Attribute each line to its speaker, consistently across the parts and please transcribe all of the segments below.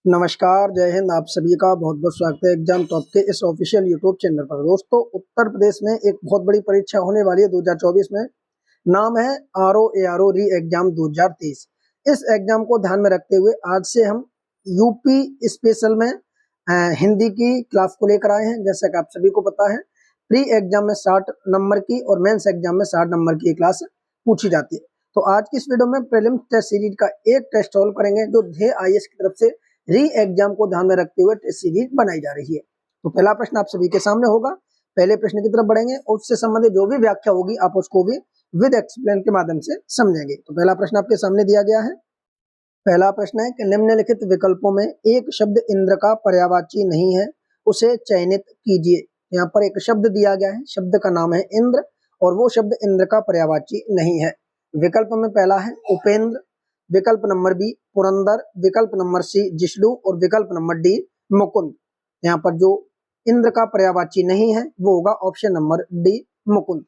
Speaker 1: नमस्कार, जय हिंद। आप सभी का बहुत-बहुत स्वागत है एग्जाम टॉप के इस ऑफिशियल यूट्यूब चैनल पर। दोस्तों, उत्तर प्रदेश में एक बहुत बड़ी परीक्षा होने वाली है 2024 में। नाम है आरओ-एआरओ री एग्जाम 2023। इस एग्जाम को ध्यान में रखते हुए आज से हम यूपी स्पेशल में हिंदी की क्लास को लेकर आए हैं। जैसा कि आप सभी को पता है, प्री एग्जाम में 60 नंबर की और मेंस एग्जाम में 60 नंबर की क्लास पूछी जाती है। तो आज की इस वीडियो में प्रीलिम्स टेस्ट सीरीज का एक टेस्ट सॉल्व करेंगे जो ध्येय आईएएस की तरफ से री एग्जाम को ध्यान में रखते हुए टेस्ट सीरीज बनाई जा रही है। तो पहला प्रश्न आप सभी के सामने होगा। पहले प्रश्न की तरफ बढ़ेंगे और उससे संबंधित जो भी व्याख्या होगी आप उसको भी विद एक्सप्लेन के माध्यम से समझेंगे। तो पहला प्रश्न आपके सामने दिया गया है। पहला प्रश्न है कि निम्नलिखित विकल्पों में एक शब्द इंद्र का पर्यायवाची नहीं है, उसे चयनित कीजिए। यहाँ पर एक शब्द दिया गया है, शब्द का नाम है इंद्र और वो शब्द इंद्र का पर्यायवाची नहीं है। विकल्प में पहला है उपेंद्र, विकल्प नंबर बी पुरंदर, विकल्प नंबर सी जिष्णु और विकल्प नंबर डी मुकुंद। यहाँ पर जो इंद्र का पर्यायवाची नहीं है वो होगा option number D Mukund.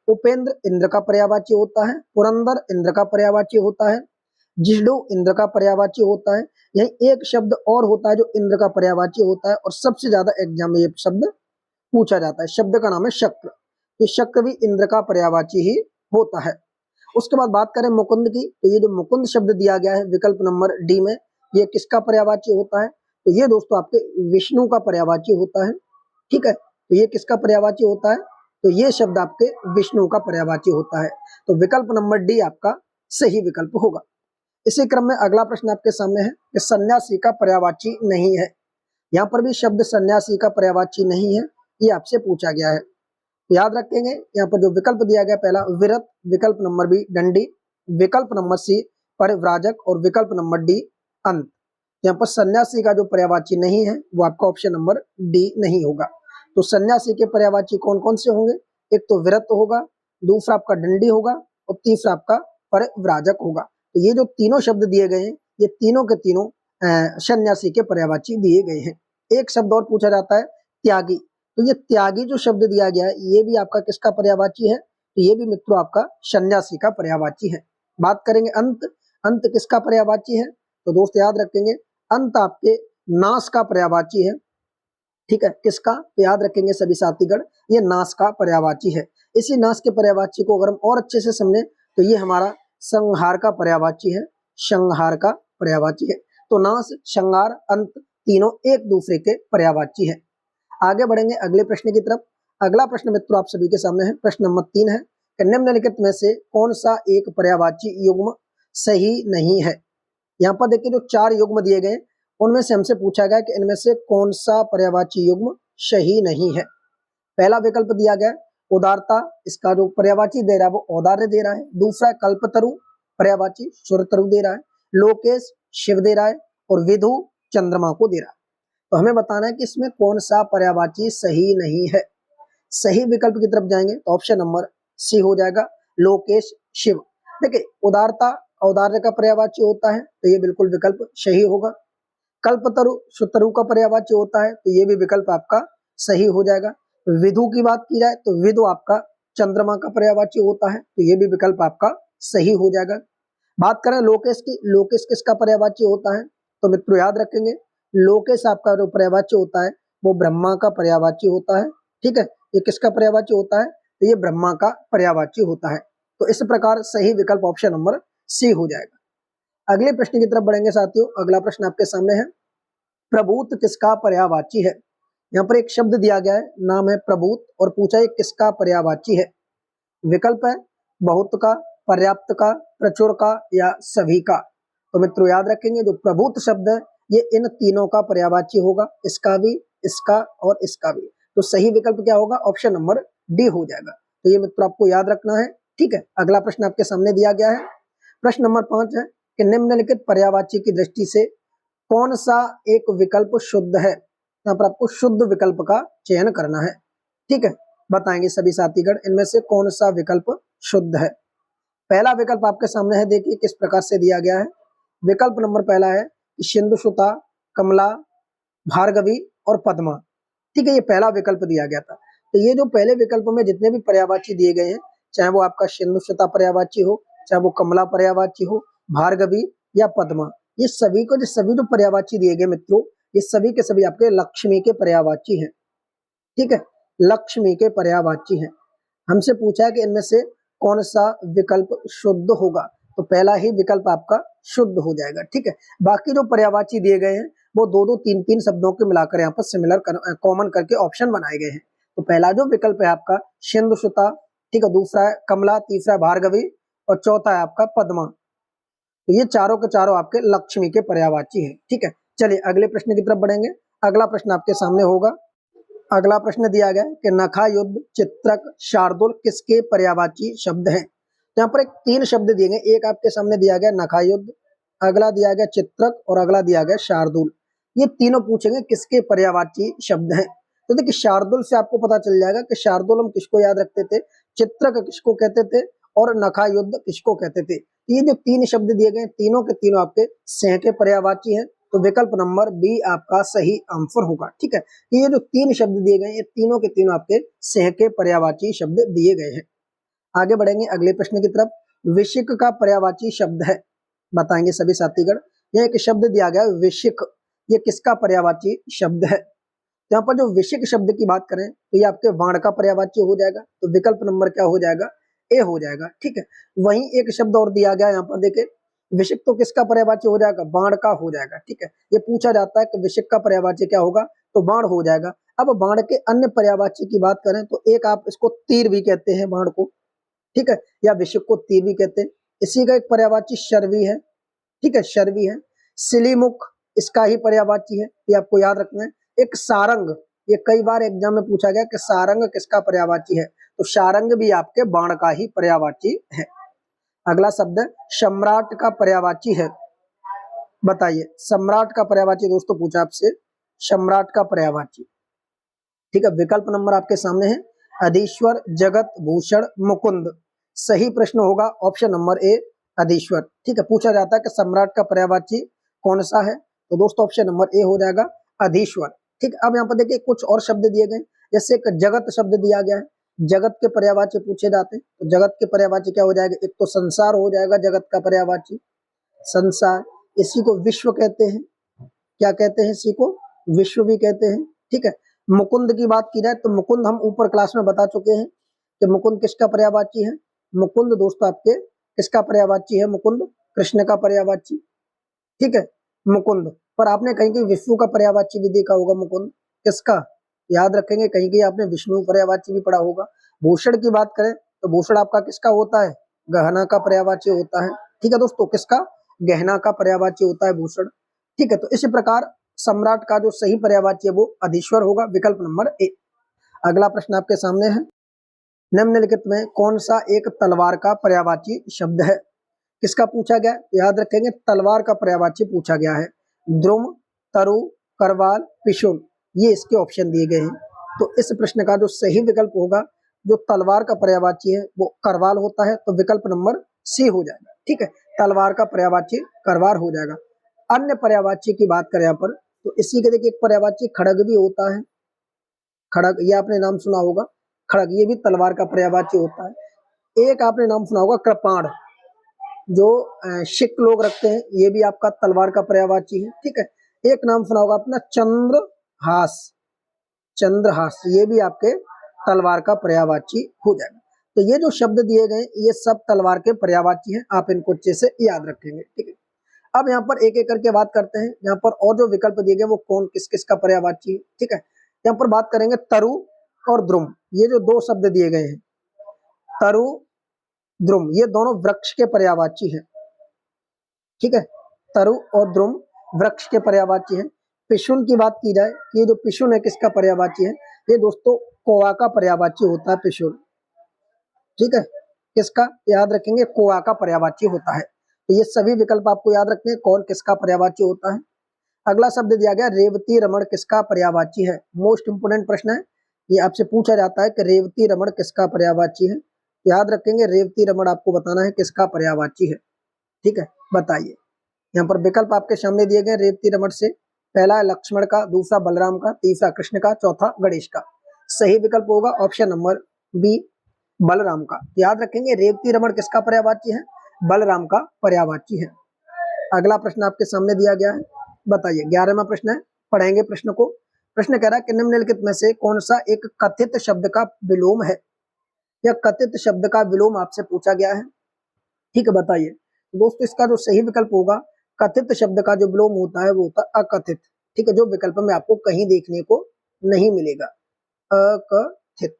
Speaker 1: Upendra Indra का पर्यायवाची होता है, पुरंदर इंद्र का पर्यायवाची होता है, जिष्णु इंद्र का पर्यायवाची होता है। यही एक शब्द और होता है जो इंद्र का पर्यायवाची होता है और सबसे ज्यादा एग्जाम में ये शब्द पूछा जाता है। शब्द का नाम है शक्र। ये शक्र भी इंद्र का पर्यायवाची ही होता है। उसके बाद बात करें मुकुंद की, तो ये जो मुकुंद शब्द दिया गया है विकल्प नंबर डी में, ये किसका पर्यायवाची होता है? तो ये दोस्तों आपके विष्णु का पर्यायवाची होता है। ठीक है, तो ये किसका पर्यायवाची होता है? तो ये शब्द आपके विष्णु का पर्यायवाची होता है। तो विकल्प नंबर डी आपका सही विकल्प होगा। इसी क्रम में अगला प्रश्न आपके सामने है कि सन्यासी का पर्यायवाची नहीं है। यहाँ पर भी शब्द सन्यासी का पर्यायवाची नहीं है, ये आपसे पूछा गया है। याद रखेंगे यहाँ पर जो विकल्प दिया गया, पहला विरत, विकल्प नंबर बी दंडी, विकल्प नंबर सी परिव्राजक और विकल्प नंबर डी अंत। यहाँ पर सन्यासी का जो पर्यायवाची नहीं है वो आपका ऑप्शन नंबर डी नहीं होगा। तो सन्यासी के पर्यायवाची कौन कौन से होंगे? एक तो विरत होगा, दूसरा आपका दंडी होगा और तीसरा आपका परिव्राजक होगा। तो ये जो तीनों शब्द दिए गए हैं ये तीनों के तीनों सन्यासी के पर्यायवाची दिए गए हैं। एक शब्द और पूछा जाता है त्यागी। तो ये त्यागी जो शब्द दिया गया है ये भी आपका किसका पर्यायवाची है? तो ये भी मित्रों आपका सन्यासी का पर्यायवाची है। बात करेंगे अंत, अंत किसका पर्यायवाची है? तो दोस्त याद रखेंगे अंत आपके नाश का पर्यायवाची है। ठीक है, किसका? तो याद रखेंगे सभी साथीगण, ये नाश का पर्यायवाची है। इसी नाश के पर्यायवाची को अगर हम और अच्छे से समझे तो ये हमारा संहार का पर्यायवाची है। संहार का पर्यायवाची है। तो नाश, संहार, अंत तीनों एक दूसरे के पर्यायवाची है। आगे बढ़ेंगे अगले प्रश्न की तरफ। अगला प्रश्न मित्रों आप सभी के सामने है। प्रश्न नंबर 3 है कि निम्नलिखित में से कौन सा एक पर्यायवाची युग्म सही नहीं है? यहाँ पर देखिए जो 4 युग्म दिए गए उनमें से हमसे पूछा गया कि इनमें से कौन सा पर्यायवाची युग्म सही नहीं है। पहला विकल्प दिया गया उदारता, इसका जो पर्यायवाची दे रहा है वो औदार्य दे रहा है। दूसरा कल्पतरु, पर्यायवाची सुरतरु दे रहा है। लोकेश शिव दे रहा है और विधु चंद्रमा को दे रहा है। तो हमें बताना है कि इसमें कौन सा पर्यायवाची सही नहीं है। सही विकल्प की तरफ जाएंगे तो ऑप्शन नंबर सी हो जाएगा लोकेश शिव। देखिए उदारता औदार्य का पर्यायवाची होता है तो ये बिल्कुल विकल्प सही होगा। कल्पतरु सुतरु का पर्यायवाची होता है तो ये भी विकल्प आपका सही हो जाएगा। विधु की बात की जाए तो विधु आपका चंद्रमा का पर्यायवाची होता है तो ये भी विकल्प आपका सही हो जाएगा। बात करें लोकेश की, लोकेश किसका पर्यायवाची होता है? तो मित्रों याद रखेंगे लोकेश आपका जो पर्यायवाची होता है वो ब्रह्मा का पर्यायवाची होता है। ठीक है, ये किसका पर्यायवाची होता है? तो ये ब्रह्मा का पर्यायवाची होता है। तो इस प्रकार सही विकल्प ऑप्शन नंबर सी हो जाएगा। अगले प्रश्न की तरफ बढ़ेंगे साथियों। अगला प्रश्न आपके सामने है प्रभूत किसका पर्यायवाची है? यहाँ पर एक शब्द दिया गया है, नाम है प्रभूत और पूछा है किसका पर्यायवाची है। विकल्प है बहुत का, पर्याप्त का, प्रचुर का या सभी का। तो मित्रों याद रखेंगे जो प्रभूत शब्द है ये इन तीनों का पर्यायवाची होगा, इसका भी, इसका और इसका भी। तो सही विकल्प क्या होगा? ऑप्शन नंबर डी हो जाएगा। तो ये मित्रों आपको याद रखना है। ठीक है, अगला प्रश्न आपके सामने दिया गया है। प्रश्न नंबर 5 है कि निम्नलिखित पर्यायवाची की दृष्टि से कौन सा एक विकल्प शुद्ध है? यहाँ पर आपको शुद्ध विकल्प का चयन करना है। ठीक है, बताएंगे सभी साथीगण इनमें से कौन सा विकल्प शुद्ध है। पहला विकल्प आपके सामने है, देखिए किस प्रकार से दिया गया है। विकल्प नंबर पहला है सिंधुसुता, कमला, भार्गवी और पद्मा। ठीक है, ये पहला विकल्प दिया गया था। तो ये जो पहले विकल्प में जितने भी पर्यायवाची दिए गए हैं, चाहे वो आपका सिंधुसुता पर्यायवाची हो, चाहे वो कमला पर्यायवाची हो, भार्गवी या पद्मा, ये सभी को जो पर्यायवाची दिए गए मित्रों, ये सभी के सभी आपके लक्ष्मी के पर्यायवाची हैं। ठीक है, लक्ष्मी के पर्यायवाची हैं। हमसे पूछा है कि इनमें से कौन सा विकल्प शुद्ध होगा, तो पहला ही विकल्प आपका शुद्ध हो जाएगा। ठीक है, बाकी जो पर्यायवाची दिए गए हैं वो दो दो तीन तीन शब्दों के मिलाकर यहाँ पर सिमिलर कॉमन करके ऑप्शन बनाए गए हैं। तो पहला जो विकल्प है आपका सिंधुसुता, ठीक है, दूसरा है कमला, तीसरा है भार्गवी और चौथा है आपका पद्मा। तो ये चारों के चारों आपके लक्ष्मी के पर्यायवाची हैं। ठीक है, चलिए अगले प्रश्न की तरफ बढ़ेंगे। अगला प्रश्न आपके सामने होगा। अगला प्रश्न दिया गया कि नखा, युद्ध, चित्रक, शार्दुल किसके पर्यायवाची शब्द हैं। तो यहाँ पर एक तीन शब्द दिए गए, एक आपके सामने दिया गया नखा युद्ध, अगला दिया गया चित्रक और अगला दिया गया शार्दुल। ये तीनों पूछेंगे किसके पर्यायवाची शब्द हैं। तो देखिए शार्दुल से आपको पता चल जाएगा कि शार्दुल हम किसको याद रखते थे, चित्रक किसको कहते थे और नखा युद्ध किसको कहते थे। ये जो तीन शब्द दिए गए तीनों के तीनों आपके सेह के पर्यायवाची हैं। तो विकल्प नंबर बी आपका सही आंसर होगा। ठीक है, ये जो तीन शब्द दिए गए ये तीनों के तीनों आपके सेह के पर्यायवाची शब्द दिए गए हैं। आगे बढ़ेंगे अगले प्रश्न की तरफ। विशिक का पर्यायवाची शब्द है, बताएंगे सभी साथीगण। यह एक शब्द दिया गया विशिक, ये किसका पर्यायवाची शब्द है। यहाँ पर जो विशिक शब्द की बात करें तो ये आपके वाण का पर्यायवाची हो जाएगा। तो विकल्प नंबर क्या हो जाएगा, ए हो जाएगा। ठीक है, वहीं एक शब्द और दिया गया यहाँ पर देखिए, विशिक तो किसका पर्यायवाची हो जाएगा, बाण का हो जाएगा। ठीक है, ये पूछा जाता है कि विशिक का पर्यायवाची क्या होगा, तो बाण हो जाएगा। अब बाण के अन्य पर्यायवाची की बात करें तो एक आप इसको तीर भी कहते हैं बाण को, ठीक है, या विशिक को तीर भी कहते हैं। इसी का एक पर्यायवाची शर्वी है। ठीक है, शर्वी है। सिलीमुख इसका ही पर्यायवाची है, ये आपको याद रखना है। एक सारंग, ये कई बार एग्जाम में पूछा गया कि सारंग किसका पर्यायवाची है, तो सारंग भी आपके बाण का ही पर्यायवाची है। अगला शब्द है सम्राट का पर्यायवाची है, बताइए सम्राट का पर्यायवाची दोस्तों पूछा आपसे, सम्राट का पर्यायवाची। ठीक है, विकल्प नंबर आपके सामने है अधीश्वर, जगत, भूषण, मुकुंद। सही प्रश्न होगा ऑप्शन नंबर ए अधीश्वर। ठीक है, पूछा जाता है कि सम्राट का पर्यायवाची कौन सा है, तो दोस्तों ऑप्शन नंबर ए हो जाएगा अधीश्वर। ठीक है, अब यहाँ पर देखिए कुछ और शब्द दिए गए, जैसे एक जगत शब्द दिया गया है, जगत के पर्यायवाची पूछे जाते हैं। तो जगत के पर्यायवाची क्या हो जाएगा, एक तो संसार हो जाएगा जगत का पर्यायवाची, संसार। इसी को विश्व कहते हैं, क्या कहते हैं, इसी को विश्व भी कहते हैं। ठीक है, मुकुंद की बात की जाए तो मुकुंद हम ऊपर क्लास में बता चुके हैं कि मुकुंद किसका पर्यायवाची है। मुकुंद दोस्तों आपके किसका पर्यायवाची है, मुकुंद कृष्ण का पर्यायवाची। ठीक है, मुकुंद पर आपने कहीं कहीं विष्णु का पर्यायवाची भी देखा होगा, मुकुंद किसका याद रखेंगे, कहीं कहीं आपने विष्णु पर्यायवाची भी पढ़ा होगा। भूषण की बात करें तो भूषण आपका किसका होता है, गहना का पर्यायवाची होता है। ठीक है दोस्तों, किसका, गहना का पर्यायवाची होता है भूषण। ठीक है, तो इसी प्रकार सम्राट का जो सही पर्यायवाची है वो अधीश्वर होगा, विकल्प नंबर ए। अगला प्रश्न आपके सामने है, निम्नलिखित में कौन सा एक तलवार का पर्यायवाची शब्द है। किसका पूछा गया, याद रखेंगे तलवार का पर्यायवाची पूछा गया है। द्रुम, तरु, करवाल, पिशुल, ये इसके ऑप्शन दिए गए हैं। तो इस प्रश्न का जो सही विकल्प होगा, जो तलवार का पर्यायवाची है वो करवाल होता है, तो विकल्प नंबर सी हो जाएगा। ठीक है, तलवार का पर्यायवाची करवार हो जाएगा। अन्य पर्यायवाची की बात करें यहाँ पर तो इसी के देखिए एक पर्यायवाची खड़ग भी होता है, खड़ग ये आपने नाम सुना होगा, खड़ग ये भी तलवार का पर्यायवाची होता है। एक आपने नाम सुना होगा कृपाण, जो सिख लोग रखते हैं, ये भी आपका तलवार का पर्यायवाची है। ठीक है, एक नाम सुना होगा अपना चंद्रहास, चंद्रहास ये भी आपके तलवार का पर्यायवाची हो जाएगा। तो ये जो शब्द दिए गए ये सब तलवार के पर्यायवाची हैं, आप इनको अच्छे से याद रखेंगे। ठीक है, अब यहाँ पर एक एक करके बात करते हैं, यहाँ पर और जो विकल्प दिए गए वो कौन किस किस का पर्यायवाची है। ठीक है, यहाँ पर बात करेंगे तरु और द्रुम, ये जो दो शब्द दिए गए हैं तरु द्रुम, ये दोनों वृक्ष के पर्यायवाची हैं। ठीक है, तरु और द्रुम वृक्ष के पर्यायवाची हैं। पिशुन की बात की जाए कि ये जो पिशुन है किसका पर्यायवाची है, ये दोस्तों कोआ का पर्यायवाची होता है पिशुन। ठीक है, किसका याद रखेंगे, कोआ का पर्यायवाची होता है। तो ये सभी विकल्प आपको याद रखने हैं कौन किसका पर्यायवाची होता है। अगला शब्द दिया गया रेवती रमण किसका पर्यायवाची है, मोस्ट इंपोर्टेंट प्रश्न है, ये आपसे पूछा जाता है कि रेवती रमण किसका पर्यायवाची है। याद रखेंगे रेवती रमण आपको बताना है किसका पर्यायवाची है। ठीक है, बताइए, यहाँ पर विकल्प आपके सामने दिए गए रेवती रमण से, पहला है लक्ष्मण का, दूसरा बलराम का, तीसरा कृष्ण का, चौथा गणेश का। सही विकल्प होगा ऑप्शन नंबर बी बलराम का। याद रखेंगे रेवती रमण किसका पर्यायवाची है, बलराम का पर्यायवाची है। अगला प्रश्न आपके सामने दिया गया है, बताइए 11वां प्रश्न है, पढ़ेंगे प्रश्न को। प्रश्न कह रहा है कि निम्नलिखित में से कौन सा एक कथित शब्द का विलोम है, या कथित शब्द का विलोम आपसे पूछा गया है। ठीक है, बताइए दोस्तों, इसका जो सही विकल्प होगा, कथित शब्द का जो विलोम होता है वो होता है अकथित। ठीक है, जो विकल्प में आपको कहीं देखने को नहीं मिलेगा, अकथित,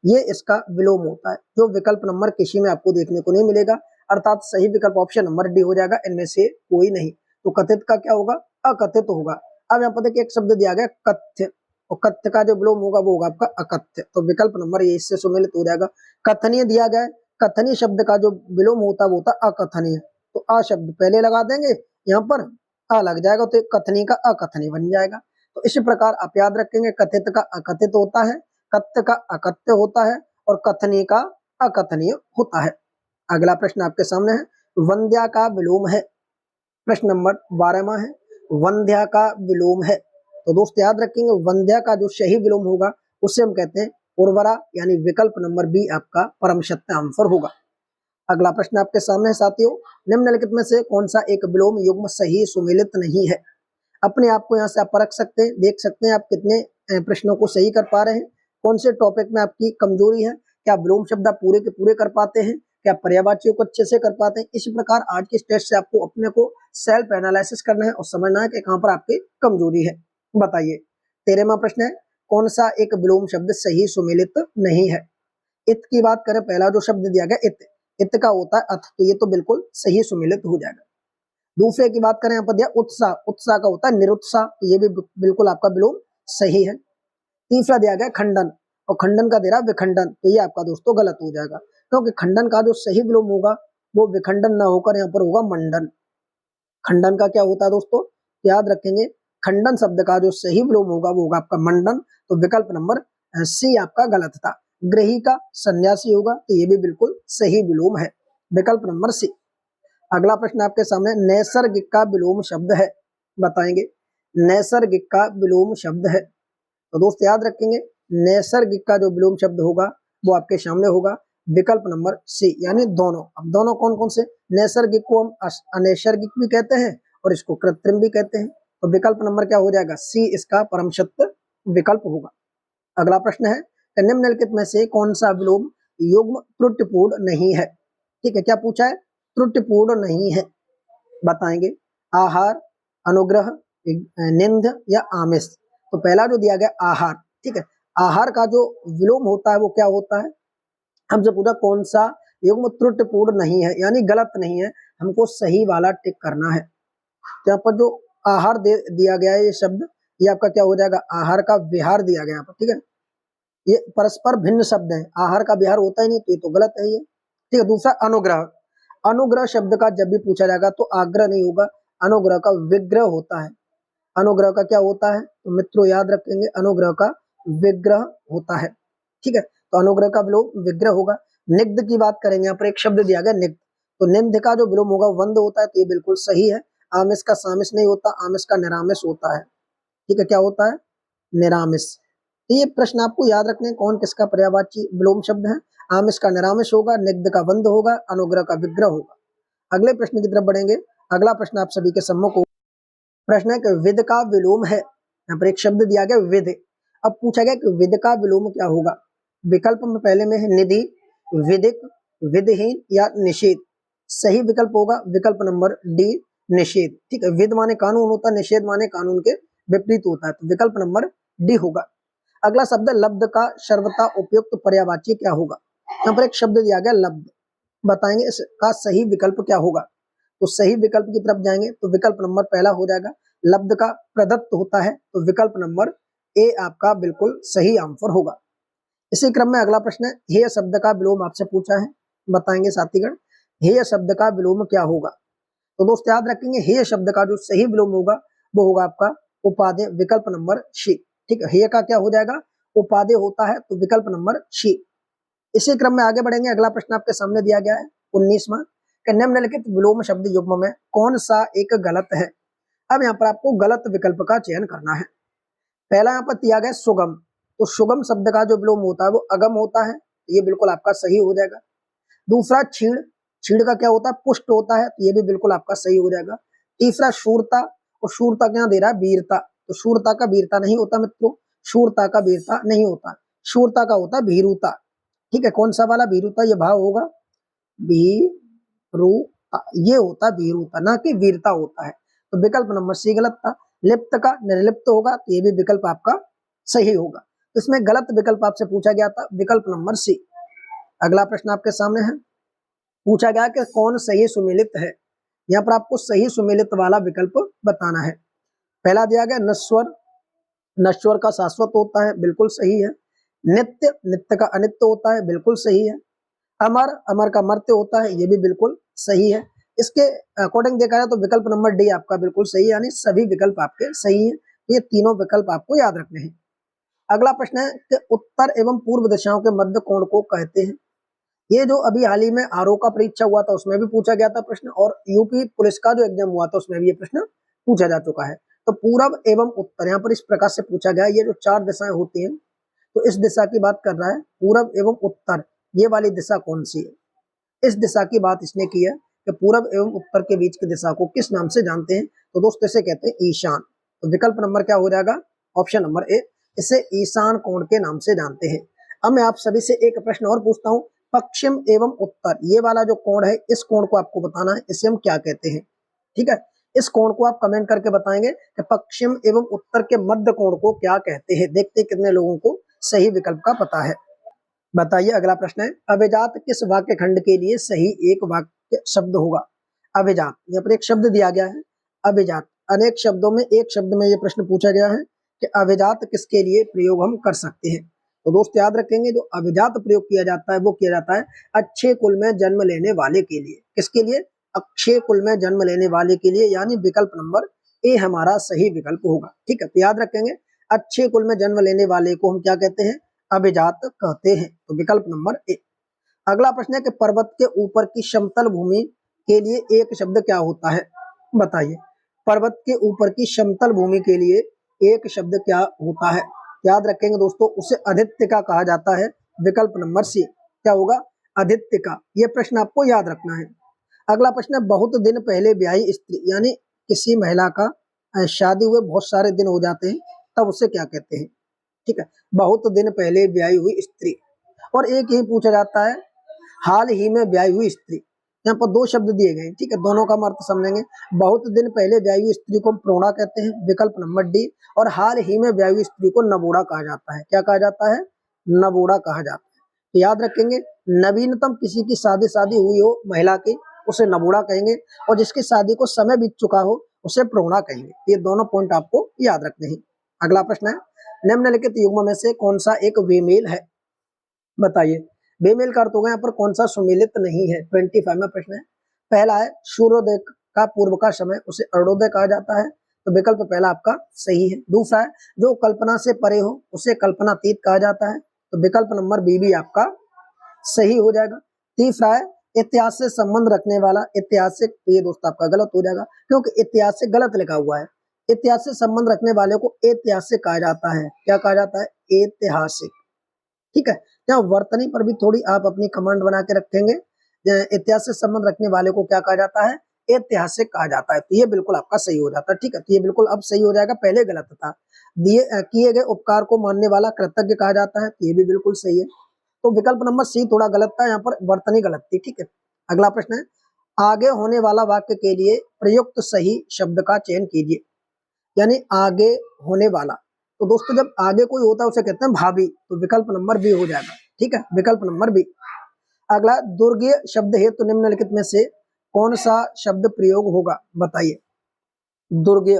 Speaker 1: ये इसका विलोम होता है, जो विकल्प नंबर किसी में आपको देखने को नहीं मिलेगा, अर्थात सही विकल्प ऑप्शन नंबर डी हो जाएगा, इनमें से कोई नहीं। तो कथित का क्या होगा, अकथित होगा। अब यहाँ पर देखिए एक शब्द दिया गया कथ्य, और कथ्य का जो विलोम होगा वो होगा आपका अकथ्य, तो विकल्प नंबर ये इससे सुमेलित हो जाएगा। कथनीय दिया गया है, कथनीय शब्द का जो विलोम होता है वो होता है अकथनीय, तो आ शब्द पहले लगा देंगे, यहाँ पर आ लग जाएगा, तो कथनीय का अकथनीय बन जाएगा। तो इसी प्रकार आप याद रखेंगे, कथित का अकथित होता है, कथ्य का अकथ्य होता है, और कथनीय का अकथनीय होता है। अगला प्रश्न आपके सामने है, वंध्या का विलोम है। प्रश्न नंबर 12वां है, वंध्या का विलोम है। तो दोस्त याद रखेंगे, वंध्या का जो सही विलोम होगा उसे हम कहते हैं उर्वरा, यानी विकल्प नंबर बी आपका परम सत्य आंसर होगा। अगला प्रश्न आपके सामने है साथियों, निम्नलिखित में से कौन सा एक विलोम युग्म सही सुमेलित नहीं है। अपने आप को यहाँ से आप परख सकते हैं, देख सकते हैं आप कितने प्रश्नों को सही कर पा रहे हैं, कौन से टॉपिक में आपकी कमजोरी है, क्या विलोम शब्द आप पूरे के पूरे कर पाते हैं, क्या पर्यायवाचियों को अच्छे से कर पाते हैं। इसी प्रकार आज के टेस्ट से आपको अपने को सेल्फ एनालिसिस करना है और समझना है कि कहाँ पर आपकी कमजोरी है। बताइए 13वां प्रश्न है, कौन सा एक विलोम शब्द सही सुमेलित नहीं है। इत की बात करें, पहला जो शब्द दिया गया इत का होता है अथ, तो ये तो बिल्कुल सही सुमेलित हो जाएगा। दूसरे की बात करें, यहाँ पर दिया उत्साह, उत्साह का होता है निरुत्साह, तो ये भी बिल्कुल आपका विलोम सही है। तीसरा दिया गया खंडन, और खंडन का दे रहा विखंडन, तो ये आपका दोस्तों गलत हो जाएगा, क्योंकि खंडन का जो सही विलोम होगा वो विखंडन ना होकर यहाँ पर होगा मंडन। खंडन का क्या होता है दोस्तों, याद रखेंगे, खंडन शब्द का जो सही विलोम होगा वो होगा आपका मंडन, तो विकल्प नंबर सी आपका गलत था। ग्रही का सन्यासी होगा, तो ये भी बिल्कुल सही विलोम है, विकल्प नंबर सी। अगला प्रश्न आपके सामने, नैसर्गिक का विलोम शब्द है, बताएंगे नैसर्गिक का विलोम शब्द है। तो दोस्त याद रखेंगे, नैसर्गिक का जो विलोम शब्द होगा वो आपके सामने होगा, विकल्प नंबर सी, यानी दोनों। अब दोनों कौन कौन से, नैसर्गिक को हम अनैसर्गिक भी कहते हैं और इसको कृत्रिम भी कहते हैं, तो विकल्प नंबर क्या हो जाएगा, सी इसका परम सत्य विकल्प होगा। अगला प्रश्न है, निम्नलिखित में से कौन सा विलोम युग्म त्रुटिपूर्ण नहीं है। ठीक है, क्या पूछा है, त्रुटिपूर्ण नहीं है, बताएंगे आहार, अनुग्रह, निंद या आमिष। तो पहला जो दिया गया आहार, ठीक है, आहार का जो विलोम होता है वो क्या होता है, हमसे पूछा कौन सा युग्म त्रुटिपूर्ण नहीं है, यानी गलत नहीं है, हमको सही वाला टिक करना है। तो यहाँ पर जो आहार दिया गया है ये शब्द, ये आपका क्या हो जाएगा, आहार का विहार दिया गया यहाँ पर। ठीक है, ये परस्पर भिन्न शब्द है, आहार का विहार होता ही नहीं, तो ये तो गलत है ये। ठीक है, दूसरा अनुग्रह, अनुग्रह शब्द का जब भी पूछा जाएगा तो आग्रह नहीं होगा, अनुग्रह का विग्रह होता है। अनुग्रह का क्या होता है, तो मित्रों याद रखेंगे, अनुग्रह का विग्रह होता है। ठीक है, तो अनुग्रह का विलोम विग्रह होगा। निग्ध की बात करेंगे, यहाँ पर एक शब्द दिया गया निग्ध, तो निंद का जो विलोम होगा वंद होता है, तो ये बिल्कुल सही है। आमिष का सामिष नहीं होता, आमिष का निरामिष होता है। ठीक है, क्या होता है, निरामिष। तो ये प्रश्न आपको याद रखने, कौन किसका पर्यायवाची विलोम शब्द है, आमिष का निरामिष होगा, निग्ध का वंद होगा, अनुग्रह का विग्रह होगा। अगले प्रश्न की तरफ बढ़ेंगे। अगला प्रश्न आप सभी के सम्मुख प्रश्न है कि विद का विलोम है, यहाँ पर एक शब्द दिया गया विद। अब पूछा गया कि विद का विलोम क्या होगा, विकल्प में पहले में है निधि, विदिक, विधहीन या निषेध। सही विकल्प होगा विकल्प नंबर डी, निषेध। ठीक है, विद माने कानून होता है, निषेध माने कानून के विपरीत होता है, तो विकल्प नंबर डी होगा। अगला शब्द लब्ध का सर्वथा उपयुक्त पर्यायवाची क्या होगा, यहाँ पर एक शब्द दिया गया लब्ध, बताएंगे इसका सही विकल्प क्या होगा। तो सही विकल्प की तरफ जाएंगे तो विकल्प नंबर पहला हो जाएगा, लब्ध का प्रदत्त होता है, तो विकल्प नंबर ए आपका बिल्कुल सही आंसर होगा। इसी क्रम में अगला प्रश्न है, हेय शब्द का विलोम आपसे पूछा है, बताएंगे साथीगण हेय शब्द का विलोम क्या होगा। तो दोस्त याद रखेंगे, हेय शब्द का जो सही विलोम होगा वो होगा आपका उपादेय, विकल्प नंबर सी। ठीक है, हेय का क्या हो जाएगा, उपादेय होता है, तो विकल्प नंबर सी। इसी क्रम में आगे बढ़ेंगे। अगला प्रश्न आपके सामने दिया गया है 19वां, कि निम्नलिखित विलोम शब्द युग्म में कौन सा एक गलत है। अब यहाँ पर आपको गलत विकल्प का चयन करना है। पहला यहाँ पर दिया गया सुगम, तो सुगम शब्द का जो विलोम होता है वो अगम होता है, ये बिल्कुल आपका सही हो जाएगा। दूसरा क्षीण, छीड़ का क्या होता है, पुष्ट होता है, तो ये भी बिल्कुल आपका सही हो जाएगा। तीसरा शूरता, और शूरता क्या दे रहा है, वीरता, तो शूरता का वीरता नहीं होता मित्रों, शूरता का वीरता नहीं होता, शूरता का होता है भीरुता। ठीक है, कौन सा वाला, भीरुता, ये भाव होगा, भीरुता, ये होता है भीरुता, ना कि वीरता होता है। तो विकल्प नंबर सी गलत था। लिप्त का निर्लिप्त होगा, तो ये भी विकल्प आपका सही होगा। तो इसमें गलत विकल्प आपसे पूछा गया था, विकल्प नंबर सी। अगला प्रश्न आपके सामने है, पूछा गया कि कौन सही सुमेलित है। यहाँ पर आपको सही सुमेलित वाला विकल्प बताना है। पहला दिया गया नश्वर, नश्वर का शाश्वत होता है, बिल्कुल सही है। नित्य, नित्य का अनित्य होता है, बिल्कुल सही है। अमर, अमर का मर्त्य होता है, ये भी बिल्कुल सही है। इसके अकॉर्डिंग देखा जाए तो विकल्प नंबर डी आपका बिल्कुल सही है, यानी सभी विकल्प आपके सही हैं। ये तीनों विकल्प आपको याद रखने हैं। अगला प्रश्न है कि उत्तर एवं पूर्व दिशाओं के मध्य कोण को कहते हैं। ये जो अभी हाल ही में आरओ का परीक्षा हुआ था उसमें भी पूछा गया था प्रश्न, और यूपी पुलिस का जो एग्जाम हुआ था उसमें भी ये प्रश्न पूछा जा चुका है। तो पूरब एवं उत्तर यहाँ पर इस प्रकार से पूछा गया, ये जो चार दिशाएं होती हैं, तो इस दिशा की बात कर रहा है, पूरब एवं उत्तर, ये वाली दिशा कौन सी है, इस दिशा की बात इसने की है कि पूरब एवं उत्तर के बीच की दिशा को किस नाम से जानते हैं, तो दोस्तों इसे कहते हैं ईशान। तो विकल्प नंबर क्या हो जाएगा, ऑप्शन नंबर ए, इसे ईशान कोण के नाम से जानते हैं। अब मैं आप सभी से एक प्रश्न और पूछता हूँ, पश्चिम एवं उत्तर, ये वाला जो कोण है, इस कोण को आपको बताना है, इसे हम क्या कहते हैं। ठीक है, इस कोण को आप कमेंट करके बताएंगे कि पश्चिम एवं उत्तर के मध्य कोण को क्या कहते हैं। देखते हैं कितने लोगों को सही विकल्प का पता है। बताइए, अगला प्रश्न है, अभिजात किस वाक्य खंड के लिए सही एक वाक्य शब्द होगा। अभिजात, यहाँ पर एक शब्द दिया गया है, अभिजात, अनेक शब्दों में एक शब्द में ये प्रश्न पूछा गया है कि अभिजात किसके लिए प्रयोग हम कर सकते हैं। तो दोस्त याद रखेंगे, जो अभिजात प्रयोग किया जाता है वो किया जाता है अच्छे कुल में जन्म लेने वाले के लिए। किसके लिए, अच्छे कुल में जन्म लेने वाले के लिए, यानी विकल्प नंबर ए हमारा सही विकल्प होगा। ठीक है, तो याद रखेंगे, अच्छे कुल में जन्म लेने वाले को हम क्या कहते हैं, अभिजात कहते हैं। तो विकल्प नंबर ए। अगला प्रश्न है कि पर्वत के ऊपर की समतल भूमि के लिए एक शब्द क्या होता है, बताइए। पर्वत के ऊपर की समतल भूमि के लिए एक शब्द क्या होता है, याद रखेंगे दोस्तों, उसे आदित्य का कहा जाता है। विकल्प नंबर सी क्या होगा, आदित्य का। यह प्रश्न आपको याद रखना है। अगला प्रश्न है, बहुत दिन पहले ब्याही स्त्री, यानी किसी महिला का शादी हुए बहुत सारे दिन हो जाते हैं, तब उसे क्या कहते हैं। ठीक है, बहुत दिन पहले ब्याही हुई स्त्री। और एक ही पूछा जाता है, हाल ही में ब्याही हुई स्त्री। यहाँ पर दो शब्द दिए गए, ठीक है, दोनों का अर्थ समझेंगे। बहुत दिन पहले ब्याही हुई स्त्री को प्रोढ़ा कहते हैं, विकल्प नंबर डी। और हाल ही में ब्याही हुई स्त्री को नवोढ़ा कहा जाता है। क्या कहा जाता है, नवोढ़ा कहा जाता है। तो याद रखेंगे, नवीनतम किसी की शादी हुई हो महिला की, उसे नवोढ़ा कहेंगे, और जिसकी शादी को समय बीत चुका हो उसे प्रोढ़ा कहेंगे। ये दोनों पॉइंट आपको याद रखने हैं। अगला प्रश्न है, निम्नलिखित युग्म में से कौन सा एक बेमेल है, बताइए। बेमेल का अर्थ होगा यहाँ पर कौन सा सुमेलित नहीं है। 25 में प्रश्न है। पहला है, सूर्योदय का पूर्व का समय उसे अरुणोदय कहा जाता है, तो विकल्प पहला आपका सही है। दूसरा है, जो कल्पना से परे हो उसे कल्पनातीत कहा जाता है, तो विकल्प नंबर बी भी आपका सही हो जाएगा। तीसरा है, इतिहास से संबंध रखने वाला ऐतिहासिक, तो ये दोस्त आपका गलत हो जाएगा, क्योंकि इतिहास से गलत लिखा हुआ है। इतिहास से संबंध रखने वाले को ऐतिहासिक कहा जाता है। क्या कहा जाता है, ऐतिहासिक। ठीक है, यहाँ वर्तनी पर भी थोड़ी आप अपनी कमांड बना के रखेंगे। इतिहास से संबंध रखने वाले को क्या कहा जाता है, ऐतिहासिक कहा जाता है। तो ये बिल्कुल आपका सही हो जाता है। ठीक है, तो ये बिल्कुल अब सही हो जाएगा, पहले गलत था। दिए किए गए उपकार को मानने वाला कृतज्ञ कहा जाता है, तो ये भी बिल्कुल सही है। तो विकल्प नंबर सी थोड़ा गलत था, यहाँ पर वर्तनी गलत थी। ठीक है, अगला प्रश्न है, आगे होने वाला वाक्य के लिए प्रयुक्त सही शब्द का चयन कीजिए, यानी आगे होने वाला। तो दोस्तों, जब आगे कोई होता है उसे कहते हैं भावी, तो विकल्प नंबर बी हो जाएगा। ठीक है, विकल्प नंबर बी। अगला, दुर्गीय शब्द है, तो निम्नलिखित में से कौन सा शब्द प्रयोग होगा, बताइए। दुर्गीय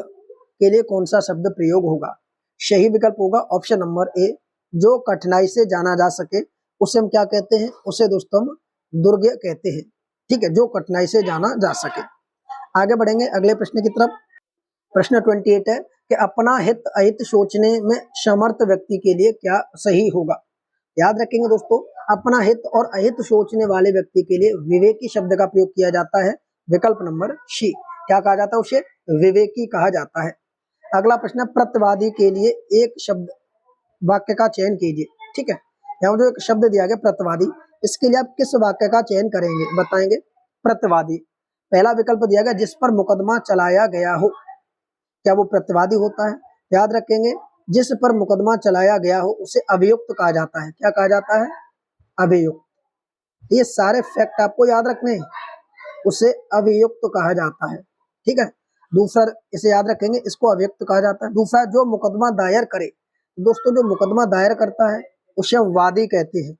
Speaker 1: के लिए कौन सा शब्द प्रयोग होगा। सही विकल्प होगा ऑप्शन नंबर ए, जो कठिनाई से जाना जा सके उसे हम क्या कहते हैं, उसे दोस्तों हम दुर्गीय कहते हैं। ठीक है, जो कठिनाई से जाना जा सके। आगे बढ़ेंगे अगले प्रश्न की तरफ। प्रश्न 28 है कि अपना हित अहित सोचने में समर्थ व्यक्ति के लिए क्या सही होगा। याद रखेंगे दोस्तों, अपना हित और अहित सोचने वाले व्यक्ति के लिए विवेकी शब्द का प्रयोग किया जाता है। विकल्प नंबर सी, क्या कहा जाता है, उसे विवेकी कहा जाता है। अगला प्रश्न है, प्रतिवादी के लिए एक शब्द वाक्य का चयन कीजिए। ठीक है, यहाँ जो एक शब्द दिया गया प्रतिवादी, इसके लिए आप किस वाक्य का चयन करेंगे, बताएंगे। प्रतिवादी। पहला विकल्प दिया गया जिस पर मुकदमा चलाया गया हो, क्या वो प्रतिवादी होता है? याद रखेंगे, जिस पर मुकदमा चलाया गया हो उसे अभियुक्त कहा जाता है। क्या कहा जाता है? अभियुक्त। ये सारे फैक्ट आपको याद रखने हैं, उसे अभियुक्त कहा जाता है। ठीक है, दूसरा इसे याद रखेंगे, इसको अभियुक्त कहा जाता है। दूसरा, जो मुकदमा दायर करे, दोस्तों जो मुकदमा दायर करता है उसे हम वादी कहते हैं।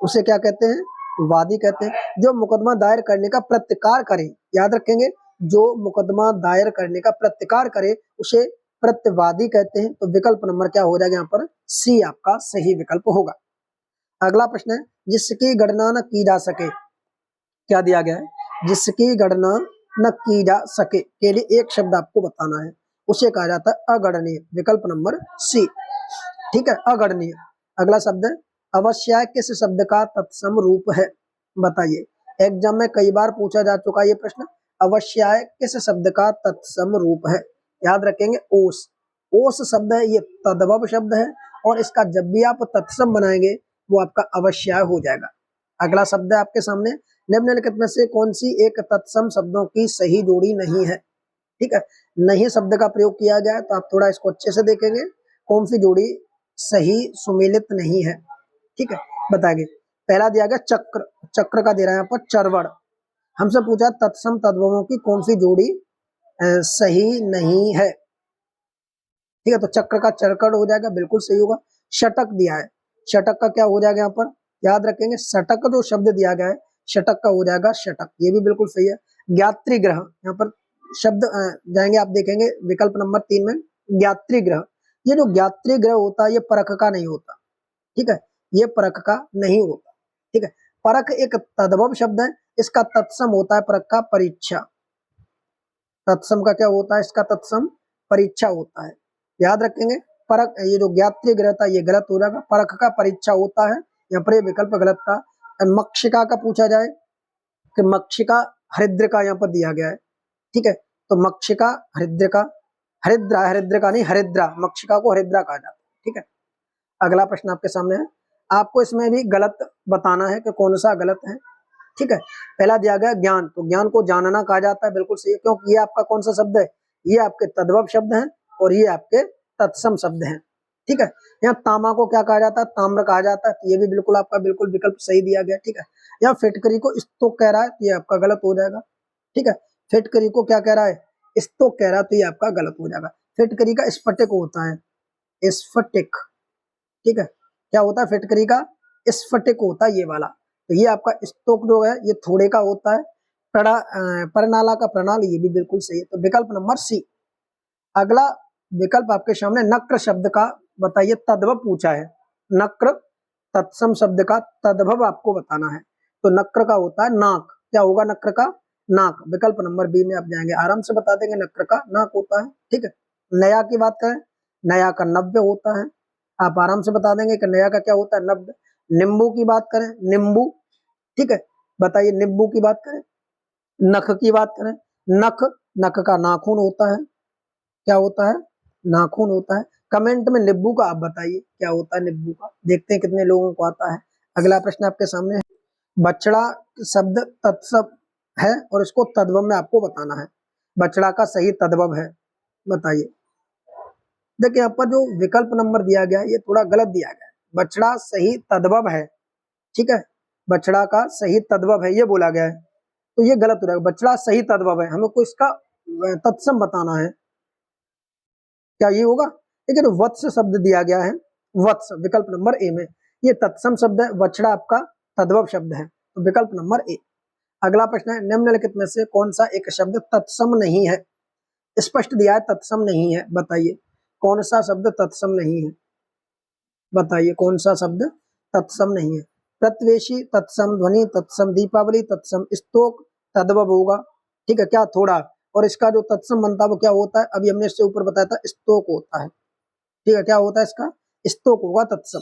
Speaker 1: उसे क्या कहते हैं? वादी कहते हैं। जो मुकदमा दायर करने का प्रतिकार करे, याद रखेंगे, जो मुकदमा दायर करने का प्रतिकार करे उसे प्रतिवादी कहते हैं। तो विकल्प नंबर क्या हो जाएगा यहाँ पर? सी आपका सही विकल्प होगा। अगला प्रश्न है, जिसकी गणना न की जा सके, क्या दिया गया है? जिसकी गणना न की जा सके के लिए एक शब्द आपको बताना है, उसे कहा जाता है अगणनीय। विकल्प नंबर सी। ठीक है, अगणनीय। अगला शब्द है, अवश्य किस शब्द का तत्सम रूप है? बताइए, एग्जाम में कई बार पूछा जा चुका ये प्रश्न। अवश्य किस शब्द का तत्सम रूप है? याद रखेंगे, ओस। ओस शब्द है, ये तद्भव शब्द है, और इसका जब भी आप तत्सम बनाएंगे वो आपका अवश्य हो जाएगा। अगला शब्द है आपके सामने, निम्नलिखित में से कौन सी एक तत्सम शब्दों की सही जोड़ी नहीं है? ठीक है, नहीं शब्द का प्रयोग किया गया है, तो आप थोड़ा इसको अच्छे से देखेंगे, कौन सी जोड़ी सही सुमेलित नहीं है। ठीक है, बताएंगे। पहला दिया गया चक्र, चक्र का दे रहा है यहाँ पर चरवड़। हमसे पूछा तत्सम तद्भवों की कौन सी जोड़ी सही नहीं है। ठीक है, तो चक्र का चरकड़ हो जाएगा, बिल्कुल सही होगा। षटक दिया है, षटक का क्या हो जाएगा यहाँ पर? याद रखेंगे, षटक जो शब्द दिया गया है षटक का हो जाएगा षटक, ये भी बिल्कुल सही है। ज्ञातृग्रह, यहाँ पर शब्द जाएंगे, आप देखेंगे विकल्प नंबर 3 में ज्ञातृग्रह। ये जो ज्ञातृग्रह होता है ये परख का नहीं होता। ठीक है, ये परख का नहीं होता। ठीक है, परख एक तद्भव शब्द है, इसका तत्सम होता है परख का परीक्षा। तत्सम का क्या होता है? इसका तत्सम परीक्षा होता है। याद रखेंगे, परख, ये जो ज्ञातृग्रह था ये गलत हो जाएगा, परख का परीक्षा होता है। यहाँ पर ये विकल्प गलत था। मक्षिका का पूछा जाए कि मक्षिका हरिद्र का यहाँ पर दिया गया है। ठीक है, तो मक्षिका हरिद्र का, हरिद्रा, हरिद्र का नहीं हरिद्रा, मक्षिका को हरिद्रा कहा जाता है। ठीक है, अगला प्रश्न आपके सामने है, आपको इसमें भी गलत बताना है कि कौन सा गलत है। ठीक है, पहला दिया गया ज्ञान, तो ज्ञान को जानना कहा जाता है, बिल्कुल सही है, क्योंकि ये आपका कौन सा शब्द है? ये आपके तद्भव शब्द हैं और ये आपके तत्सम शब्द हैं। ठीक है, यहाँ तामा को क्या कहा जाता है? ताम्र कहा जाता है, तो ये भी बिल्कुल आपका बिल्कुल विकल्प सही दिया गया। ठीक है, यहाँ फिटकरी को स्तोक कह रहा है, तो ये आपका गलत हो जाएगा। ठीक है, फिटकरी को क्या कह रहा है? स्तोक कह रहा है, तो ये आपका गलत हो जाएगा। फिटकरी का स्फटिक होता है, स्फटिक। ठीक है, क्या होता है? फिटकरी का स्फटिक होता है ये वाला। तो ये आपका स्तोक जो है ये थोड़े का होता है। परनाला का प्रणाल, ये भी बिल्कुल सही है। तो विकल्प नंबर सी। अगला विकल्प आपके सामने नक्र शब्द का बताइए तद्भव पूछा है। नक्र तत्सम शब्द का तद्भव आपको बताना है। तो नक्र का होता है नाक, क्या होगा? नक्र का नाक। विकल्प नंबर बी में आप जाएंगे, आराम से बता देंगे, नक्र का नाक होता है। ठीक है, नया की बात करें, नया का नव्य होता है, आप आराम से बता देंगे कि नया का क्या होता है? नव्य। नींबू की बात करें, नींबू। ठीक है, बताइए, नींबू की बात करें, नख की बात करें, नख, नख का नाखून होता है, क्या होता है? नाखून होता है। कमेंट में नींबू का आप बताइए क्या होता है नींबू का, देखते हैं कितने लोगों को आता है। अगला प्रश्न आपके सामने है, बछड़ा शब्द तत्सम है और इसको तद्भव में आपको बताना है। बछड़ा का सही तद्भव है, बताइए। देखिए यहाँ पर जो विकल्प नंबर दिया गया ये थोड़ा गलत दिया गया है। बछड़ा सही तद्भव है, ठीक है, बछड़ा का सही तद्भव है ये बोला गया है, तो ये गलत हो जाएगा। बछड़ा सही तद्भव है, हमें को इसका तत्सम बताना है, क्या ये होगा? लेकिन वत्स शब्द दिया गया है, वत्स, विकल्प नंबर ए में, ये तत्सम शब्द है, बछड़ा आपका तद्भव शब्द है, तो विकल्प नंबर ए। अगला प्रश्न है, निम्नलिखित में से कौन सा एक शब्द तत्सम नहीं है? स्पष्ट दिया है तत्सम नहीं है, बताइए कौन सा शब्द तत्सम नहीं है, बताइए कौन सा शब्द तत्सम नहीं है। प्रतिवेशी तत्सम, ध्वनि तत्सम, दीपावली तत्सम, स्तोक तद्भव होगा, ठीक है, क्या थोड़ा, और इसका जो तत्सम बनता है वो क्या होता है? अभी हमने इससे ऊपर बताया था, स्तोक होता है, ठीक है, क्या होता है इसका? स्तोक होगा तत्सम।